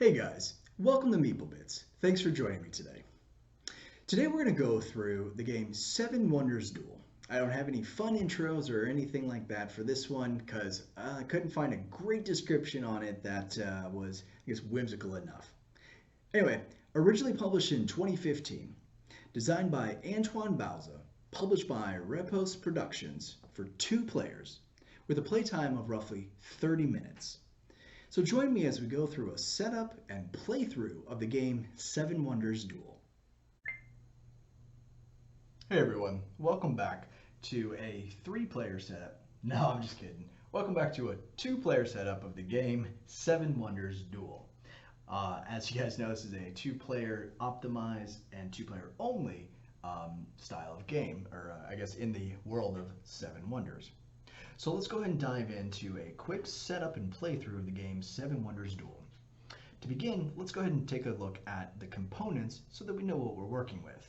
Hey guys, welcome to Meeple Bits. Thanks for joining me today. Today we're going to go through the game 7 Wonders Duel. I don't have any fun intros or anything like that for this one because I couldn't find a great description on it that was, I guess, whimsical enough. Anyway, originally published in 2015, designed by Antoine Bauza, published by Repos Productions for 2 players, with a playtime of roughly 30 minutes. So join me as we go through a setup and playthrough of the game 7 Wonders Duel. Hey everyone, welcome back to a 3-player setup. No, I'm just kidding. Welcome back to a 2-player setup of the game 7 Wonders Duel. As you guys know, this is a 2-player optimized and 2-player only style of game, or I guess in the world of 7 Wonders. So let's go ahead and dive into a quick setup and playthrough of the game 7 Wonders Duel. To begin, let's go ahead and take a look at the components so that we know what we're working with.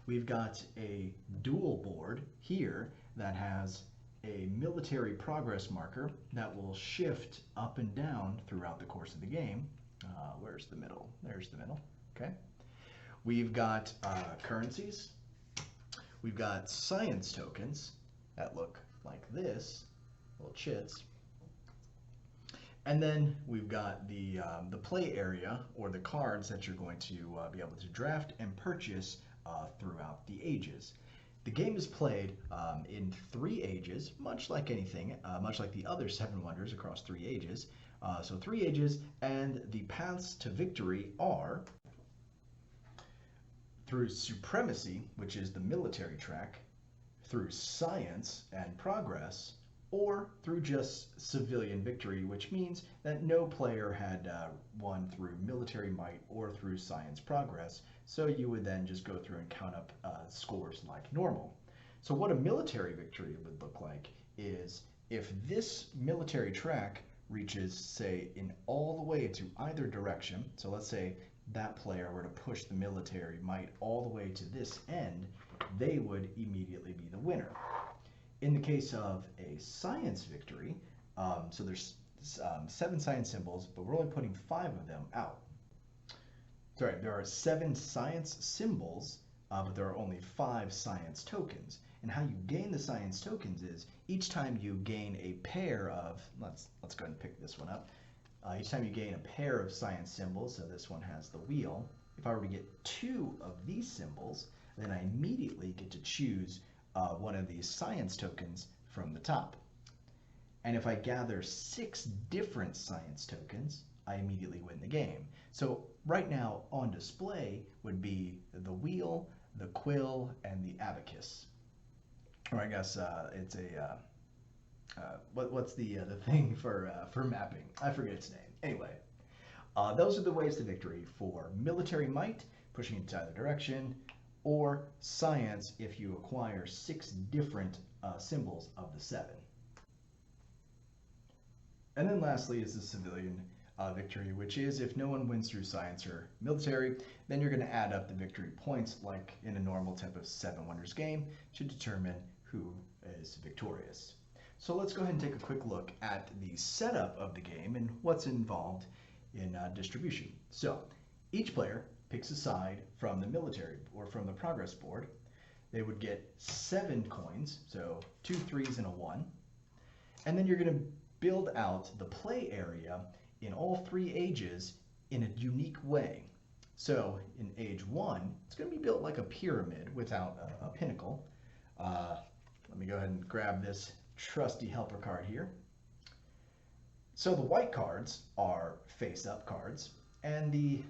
We've got a duel board here that has a military progress marker that will shift up and down throughout the course of the game. Where's the middle? There's the middle. Okay. We've got currencies. We've got science tokens that look like this, little chits. And then we've got the play area, or the cards that you're going to be able to draft and purchase throughout the ages. The game is played in 3 ages, much like anything, much like the other 7 Wonders across 3 ages. So 3 ages, and the paths to victory are through supremacy, which is the military track, through science and progress, or through just civilian victory, which means that no player had won through military might or through science progress, so you would then just go through and count up scores like normal. So what a military victory would look like is if this military track reaches, say, in all the way to either direction, so let's say that player were to push the military might all the way to this end, they would immediately be the winner. In the case of a science victory, so there's 7 science symbols, but we're only putting 5 of them out. Sorry, there are 7 science symbols, but there are only 5 science tokens. And how you gain the science tokens is each time you gain a pair of, let's go ahead and pick this one up. Each time you gain a pair of science symbols, so this one has the wheel, if I were to get 2 of these symbols, then I immediately get to choose one of these science tokens from the top. And if I gather 6 different science tokens, I immediately win the game. So right now on display would be the wheel, the quill, and the abacus. Or I guess it's a what's the thing for mapping? I forget its name. Anyway, those are the ways to victory for military might, pushing it to either direction, or science if you acquire 6 different symbols of the 7. And then lastly is the civilian victory, which is if no one wins through science or military, then you're going to add up the victory points like in a normal type of 7 Wonders game to determine who is victorious. So let's go ahead and take a quick look at the setup of the game and what's involved in distribution. So each player picks a side from the military or from the progress board. They would get 7 coins, so 2 3s and a 1. And then you're going to build out the play area in all 3 ages in a unique way. So in age 1, it's going to be built like a pyramid without a pinnacle. Let me go ahead and grab this trusty helper card here. So the white cards are face-up cards, and the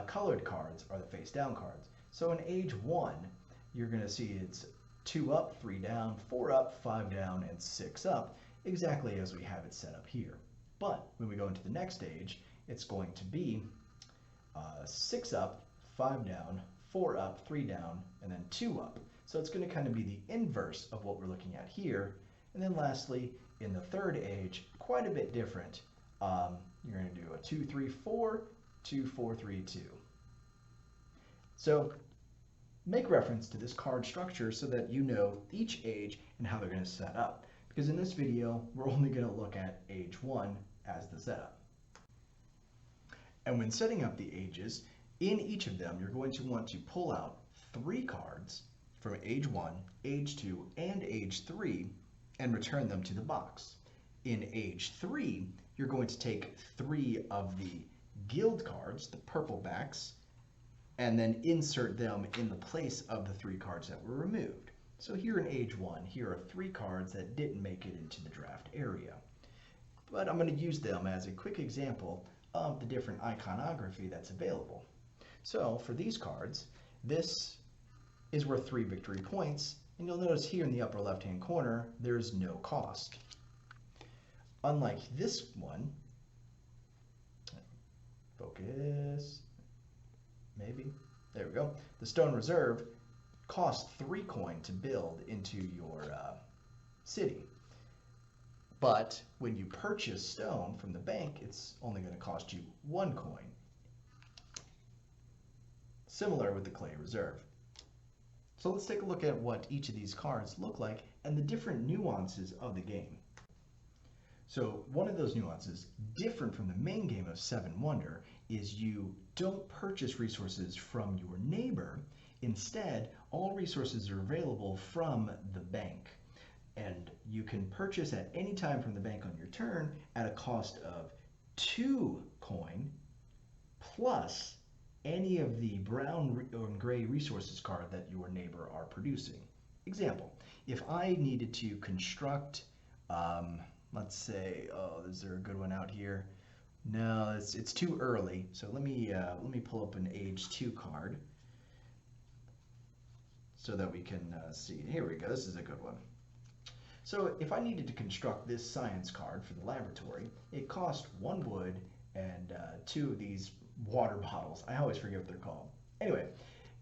colored cards are the face-down cards. So in age 1, you're going to see it's 2 up, 3 down, 4 up, 5 down, and 6 up, exactly as we have it set up here. But when we go into the next age, it's going to be 6 up, 5 down, 4 up, 3 down, and then 2 up. So it's going to kind of be the inverse of what we're looking at here. And then lastly, in the 3rd age, quite a bit different. You're going to do a 2 3 4, 2 4 3 2. So make reference to this card structure so that you know each age and how they're going to set up. Because in this video, we're only going to look at age 1 as the setup. And when setting up the ages, in each of them, you're going to want to pull out 3 cards from age 1, age 2, and age 3 and return them to the box. In age 3, you're going to take 3 of the guild cards, the purple backs, and then insert them in the place of the 3 cards that were removed. So here in age 1, here are 3 cards that didn't make it into the draft area. But I'm going to use them as a quick example of the different iconography that's available. So for these cards, this is worth 3 victory points, and you'll notice here in the upper left-hand corner, there's no cost. Unlike this one, focus, maybe, there we go. The Stone Reserve costs 3 coin to build into your city. But when you purchase stone from the bank, it's only going to cost you 1 coin. Similar with the Clay Reserve. So let's take a look at what each of these cards look like and the different nuances of the game. So one of those nuances, different from the main game of 7 Wonder, is you don't purchase resources from your neighbor. Instead, all resources are available from the bank. And you can purchase at any time from the bank on your turn at a cost of 2 coin plus any of the brown or gray resources card that your neighbor are producing. Example, if I needed to construct, let's say, oh, is there a good one out here? No, it's too early. So let me pull up an age 2 card so that we can see. Here we go. This is a good one. So if I needed to construct this science card for the laboratory, it cost 1 wood and 2 of these water bottles. I always forget what they're called. Anyway,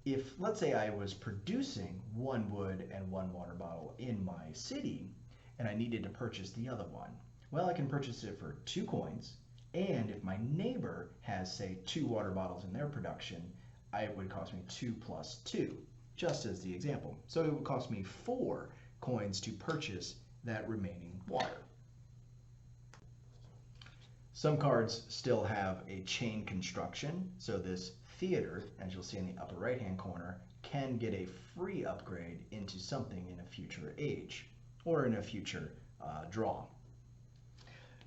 if let's say I was producing 1 wood and 1 water bottle in my city and I needed to purchase the other one, well, I can purchase it for 2 coins, and if my neighbor has, say, 2 water bottles in their production, it would cost me 2 plus 2, just as the example. So it would cost me 4 coins to purchase that remaining water. Some cards still have a chain construction, so this theater, as you'll see in the upper right hand corner, can get a free upgrade into something in a future age or in a future draw.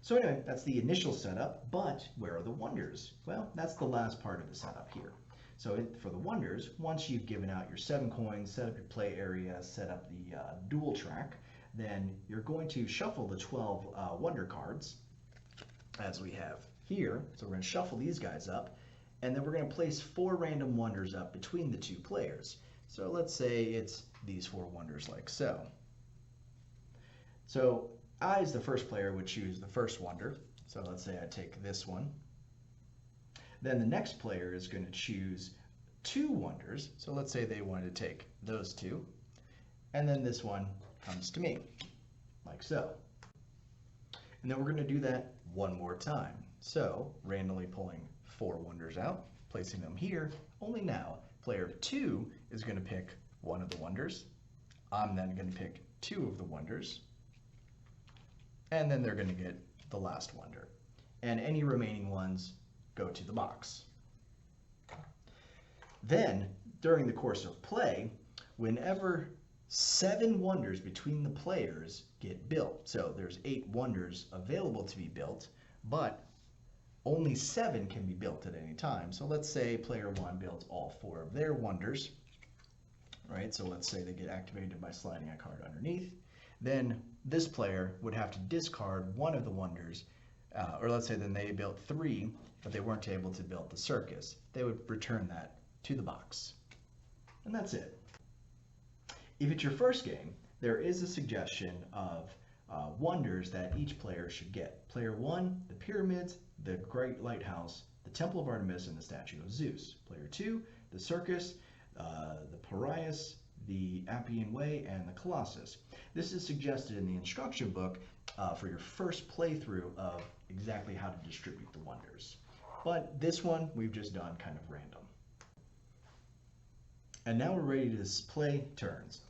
So anyway, that's the initial setup, but where are the wonders? Well, that's the last part of the setup here. So for the wonders, once you've given out your 7 coins, set up your play area, set up the duel track, then you're going to shuffle the 12 wonder cards, as we have here. So we're going to shuffle these guys up, and then we're going to place 4 random wonders up between the 2 players. So let's say it's these 4 wonders like so. So I, as the first player, would choose the first wonder. So let's say I take this one. Then the next player is going to choose 2 wonders. So let's say they wanted to take those 2. And then this one comes to me, like so. And then we're going to do that one more time. So randomly pulling 4 wonders out, placing them here, only now player 2 is going to pick one of the wonders. I'm then going to pick 2 of the wonders, and then they're going to get the last wonder. And any remaining ones go to the box. Then, during the course of play, whenever 7 wonders between the players get built, so there's 8 wonders available to be built, but only 7 can be built at any time. So let's say player 1 builds all 4 of their wonders, right? So let's say they get activated by sliding a card underneath. Then this player would have to discard one of the wonders, or let's say then they built 3, but they weren't able to build the circus. They would return that to the box. And that's it. If it's your first game, there is a suggestion of wonders that each player should get. Player 1, the pyramids, the Great Lighthouse, the Temple of Artemis, and the Statue of Zeus. Player 2, the circus, the Piraeus, the Appian Way, and the Colossus. This is suggested in the instruction book for your first playthrough of exactly how to distribute the wonders. But this one we've just done kind of random. And now we're ready to play turns.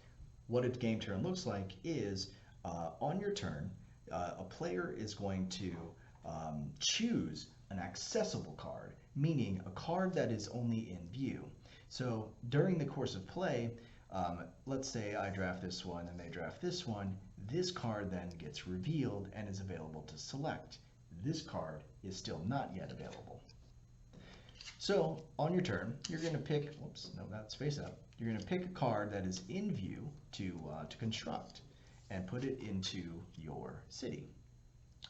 What a game turn looks like is on your turn, a player is going to choose an accessible card, meaning a card that is only in view. So during the course of play, let's say I draft this one and they draft this one, this card then gets revealed and is available to select. This card is still not yet available. So on your turn, you're going to pick, whoops, no, that's face up. You're going to pick a card that is in view to construct and put it into your city.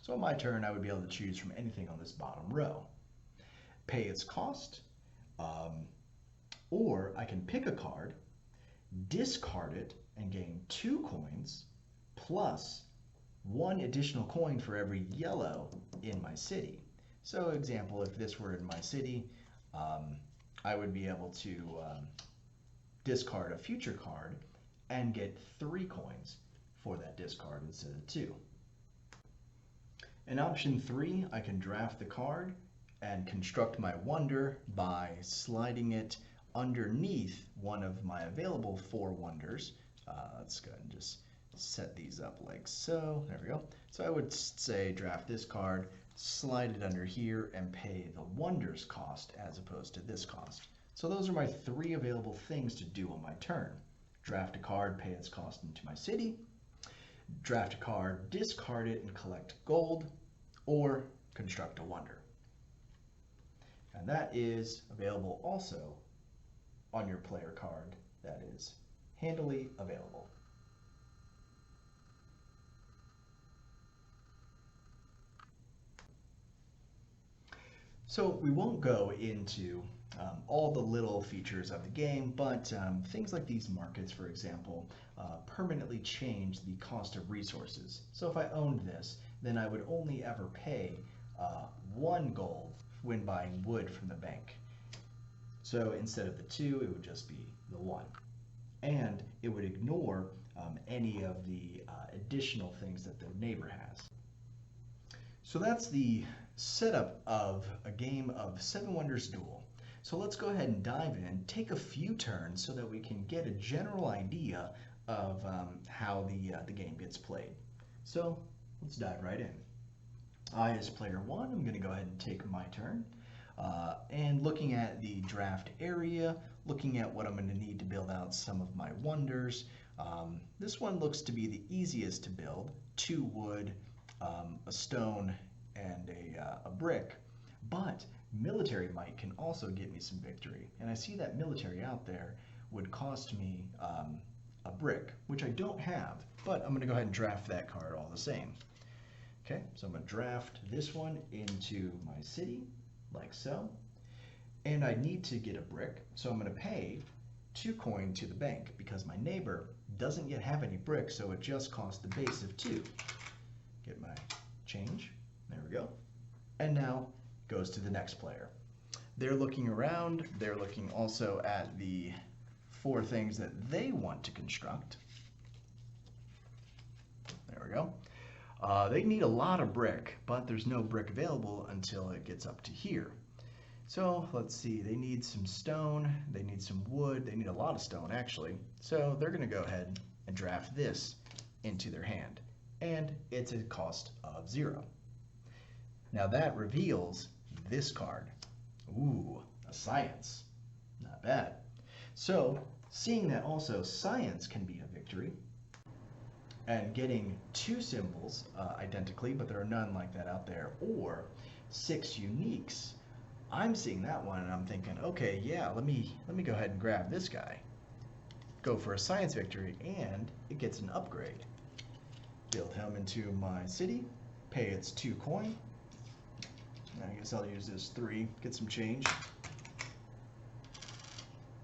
So on my turn, I would be able to choose from anything on this bottom row. Pay its cost, or I can pick a card, discard it, and gain 2 coins, plus 1 additional coin for every yellow in my city. So example, if this were in my city, I would be able to discard a future card and get 3 coins for that discard instead of 2. In option 3, I can draft the card and construct my wonder by sliding it underneath one of my available 4 wonders. Let's go ahead and just set these up like so. There we go. So I would say draft this card, slide it under here, and pay the wonders cost as opposed to this cost. So those are my 3 available things to do on my turn. Draft a card, pay its cost into my city, draft a card, discard it and collect gold, or construct a wonder. And that is available also on your player card that is handily available. So we won't go into all the little features of the game, but things like these markets, for example, permanently change the cost of resources. So if I owned this, then I would only ever pay 1 gold when buying wood from the bank. So instead of the 2, it would just be the 1. And it would ignore any of the additional things that the neighbor has. So that's the setup of a game of 7 Wonders Duel. So let's go ahead and dive in, take a few turns so that we can get a general idea of how the game gets played. So let's dive right in. I, as player 1, I'm going to go ahead and take my turn. And looking at the draft area, looking at what I'm going to need to build out some of my wonders. This one looks to be the easiest to build. 2 wood, a stone, and a brick. But military might can also get me some victory. And I see that military out there would cost me a brick, which I don't have, but I'm going to go ahead and draft that card all the same. Okay, so I'm going to draft this one into my city, like so. And I need to get a brick, so I'm going to pay 2 coin to the bank because my neighbor doesn't yet have any bricks, so it just costs the base of 2. Get my change. There we go. And now goes to the next player. They're looking around. They're looking also at the 4 things that they want to construct. There we go. They need a lot of brick, but there's no brick available until it gets up to here. So let's see, they need some stone, they need some wood, they need a lot of stone actually. So they're going to go ahead and draft this into their hand, and it's a cost of 0. Now that reveals this card. Ooh, a science. Not bad. So seeing that also science can be a victory, and getting 2 symbols identically, but there are none like that out there, or 6 uniques. I'm seeing that one and I'm thinking, okay, yeah, let me go ahead and grab this guy. Go for a science victory, and it gets an upgrade. Build him into my city, pay its 2 coin. I guess I'll use this 3, get some change.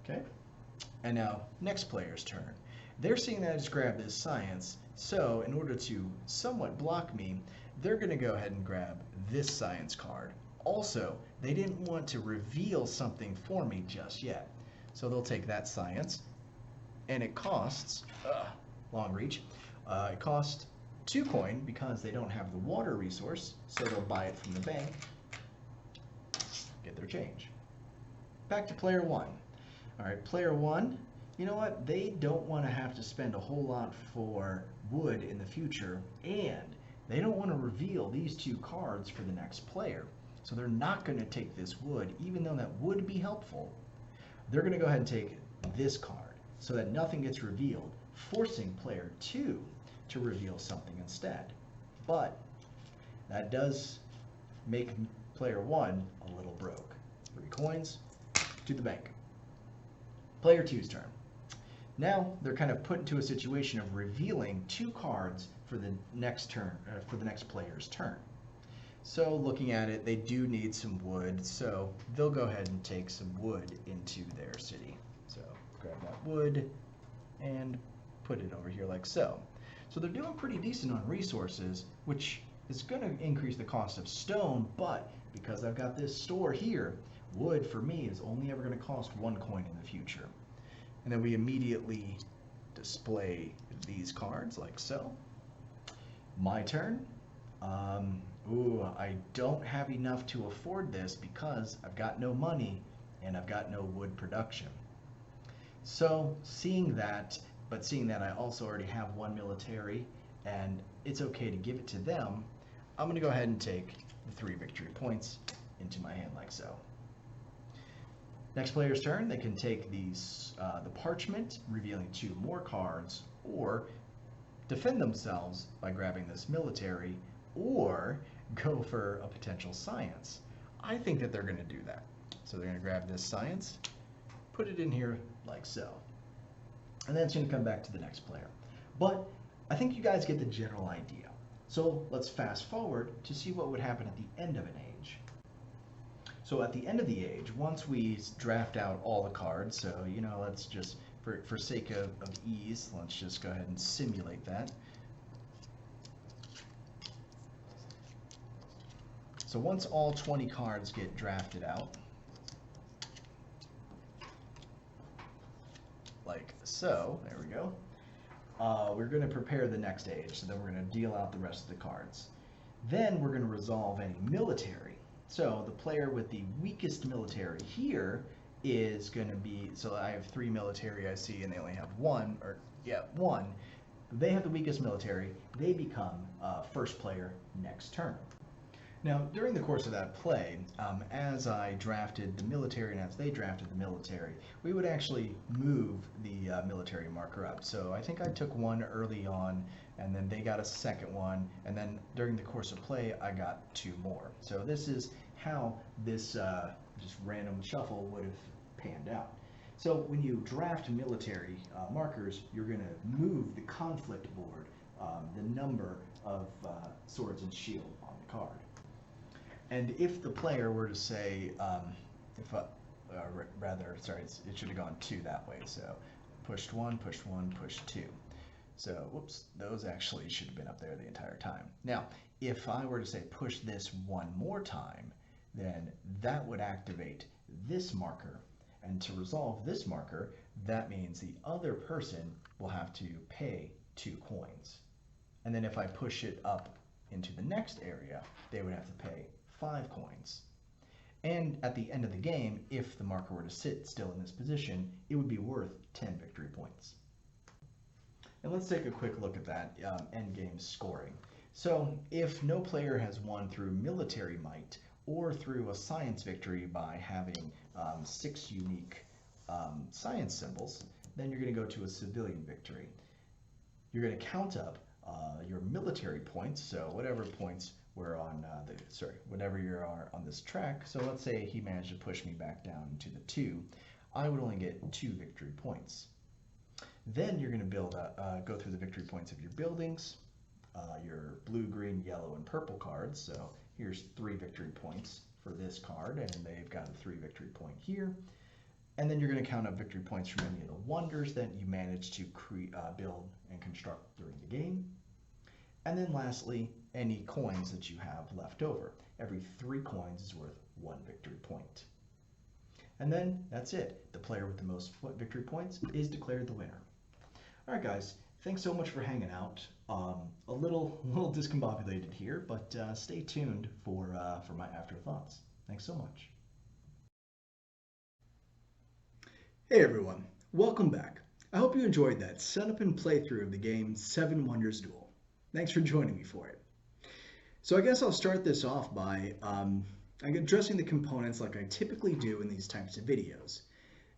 Okay, and now next player's turn. They're seeing that I just grabbed this science, so in order to somewhat block me, they're going to go ahead and grab this science card. Also, they didn't want to reveal something for me just yet, so they'll take that science, and it costs, long reach, it costs 2 coin because they don't have the water resource, so they'll buy it from the bank, get their change. Back to player 1. All right, player 1, you know what? They don't want to have to spend a whole lot for wood in the future, and they don't want to reveal these 2 cards for the next player. So they're not going to take this wood, even though that would be helpful. They're going to go ahead and take this card so that nothing gets revealed, forcing player 2 to reveal something instead. But that does make player 1 a little broke. 3 coins to the bank. Player 2's turn. Now they're kind of put into a situation of revealing 2 cards for the next turn, for the next player's turn. So looking at it, they do need some wood, so they'll go ahead and take some wood into their city. So grab that wood and put it over here like so. So they're doing pretty decent on resources, which is going to increase the cost of stone, but because I've got this store here, wood for me is only ever going to cost 1 coin in the future. And then we immediately display these cards like so. My turn. I don't have enough to afford this because I've got no money and I've got no wood production. So seeing that I also already have 1 military and it's okay to give it to them, I'm going to go ahead and take the 3 victory points into my hand like so. Next player's turn, they can take these the parchment, revealing 2 more cards, or defend themselves by grabbing this military, or go for a potential science. I think that they're going to do that. So they're going to grab this science, put it in here like so. And then it's going to come back to the next player. But I think you guys get the general idea. So let's fast forward to see what would happen at the end of an age. So at the end of the age, once we draft out all the cards, so let's just, for sake of ease, let's just go ahead and simulate that. So once all 20 cards get drafted out, like so, there we go, we're going to prepare the next age, so then we're going to deal out the rest of the cards. Then we're going to resolve any military. So the player with the weakest military here is going to be, so I have 3 military I see, and they only have 1, one. They have the weakest military. They become first player next turn. Now, during the course of that play, as I drafted the military and as they drafted the military, we would actually move the military marker up. So I think I took 1 early on, and then they got a second one, and then during the course of play, I got 2 more. So this is how this just random shuffle would have panned out. So when you draft military markers, you're going to move the conflict board, the number of swords and shield on the card. And if the player were to say, it should have gone 2 that way. So pushed 1, pushed 1, pushed 2. So, whoops, those actually should have been up there the entire time. Now, if I were to say push this 1 more time, then that would activate this marker. And to resolve this marker, that means the other person will have to pay 2 coins. And then if I push it up into the next area, they would have to pay 5 coins. And at the end of the game, if the marker were to sit still in this position, it would be worth 10 victory points. And let's take a quick look at that endgame scoring. So if no player has won through military might or through a science victory by having 6 unique science symbols, then you're going to go to a civilian victory. You're going to count up your military points, so whatever points were on whatever you are on this track. So let's say he managed to push me back down to the 2. I would only get 2 victory points. Then you're going to go through the victory points of your buildings, your blue, green, yellow, and purple cards. So here's 3 victory points for this card, and they've got a 3 victory point here. And then you're going to count up victory points from any of the wonders that you managed to build and construct during the game. And then lastly, any coins that you have left over. Every 3 coins is worth 1 victory point. And then that's it. The player with the most victory points is declared the winner. All right, guys, thanks so much for hanging out. A little discombobulated here, but stay tuned for my afterthoughts. Thanks so much. Hey everyone, welcome back. I hope you enjoyed that setup and playthrough of the game 7 Wonders Duel. Thanks for joining me for it. So I guess I'll start this off by I'm addressing the components like I typically do in these types of videos.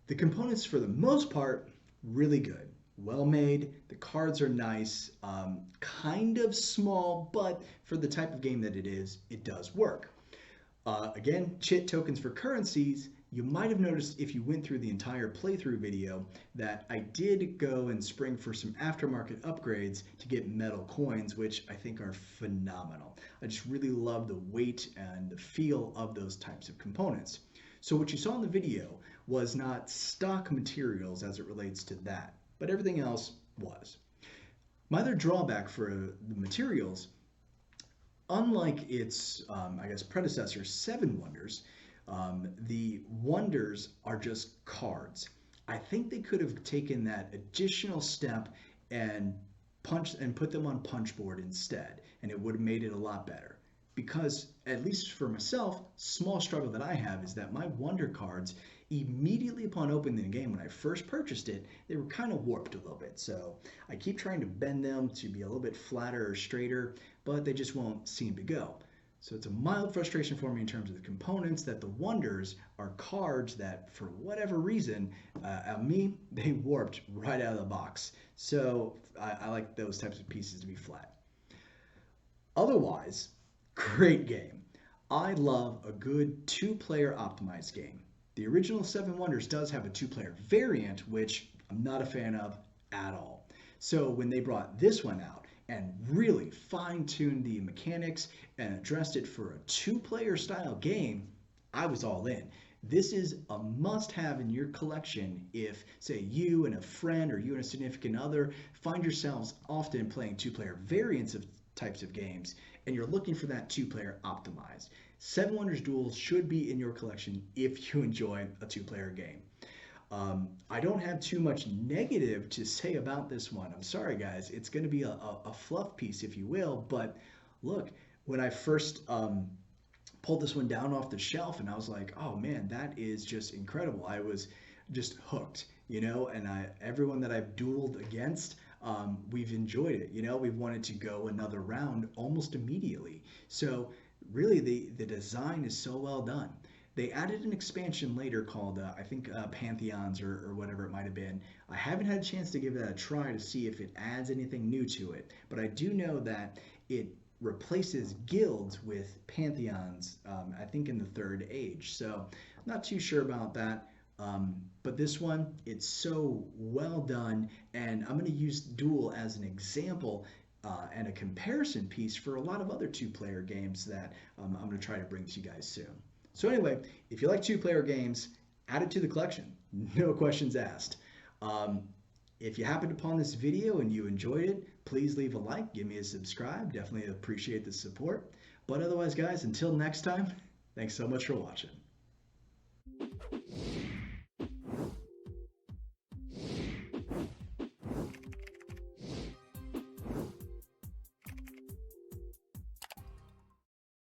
The components, for the most part, really good. Well made, the cards are nice, kind of small, but for the type of game that it is, it does work. Again, chit tokens for currencies. You might have noticed if you went through the entire playthrough video that I did go and spring for some aftermarket upgrades to get metal coins, which I think are phenomenal. I just really love the weight and the feel of those types of components. So what you saw in the video was not stock materials as it relates to that, but everything else was. My other drawback for the materials, unlike its, I guess, predecessor, Seven Wonders, the Wonders are just cards. I think they could have taken that additional step and put them on punchboard instead, and it would have made it a lot better. Because, at least for myself, small struggle that I have is that my Wonder cards, immediately upon opening the game when I first purchased it, they were kind of warped a little bit. So I keep trying to bend them to be a little bit flatter or straighter, but they just won't seem to go. So it's a mild frustration for me in terms of the components, that the Wonders are cards that, for whatever reason, on me, they warped right out of the box. So I like those types of pieces to be flat. Otherwise, great game. I love a good two-player optimized game. The original Seven Wonders does have a two-player variant, which I'm not a fan of at all. So when they brought this one out and really fine-tuned the mechanics and addressed it for a two-player style game, I was all in. This is a must-have in your collection if, say, you and a friend or you and a significant other find yourselves often playing two-player variants of types of games, and you're looking for that two-player optimized. Seven Wonders Duel should be in your collection if you enjoy a two-player game. I don't have too much negative to say about this one. I'm sorry, guys. It's going to be a fluff piece, if you will. But look, when I first pulled this one down off the shelf, and I was like, oh man, that is just incredible. I was just hooked, you know, and everyone that I've dueled against, we've enjoyed it. You know, we've wanted to go another round almost immediately. So really, the design is so well done. They added an expansion later called, I think, Pantheons or whatever it might have been. I haven't had a chance to give that a try to see if it adds anything new to it, but I do know that it replaces guilds with pantheons, I think in the Third Age. So I'm not too sure about that. But this one, it's so well done, and I'm going to use Duel as an example and a comparison piece for a lot of other two-player games that I'm going to try to bring to you guys soon. So anyway, if you like two-player games, add it to the collection. No questions asked. If you happened upon this video and you enjoyed it, please leave a like, give me a subscribe. Definitely appreciate the support. But otherwise, guys, until next time, thanks so much for watching.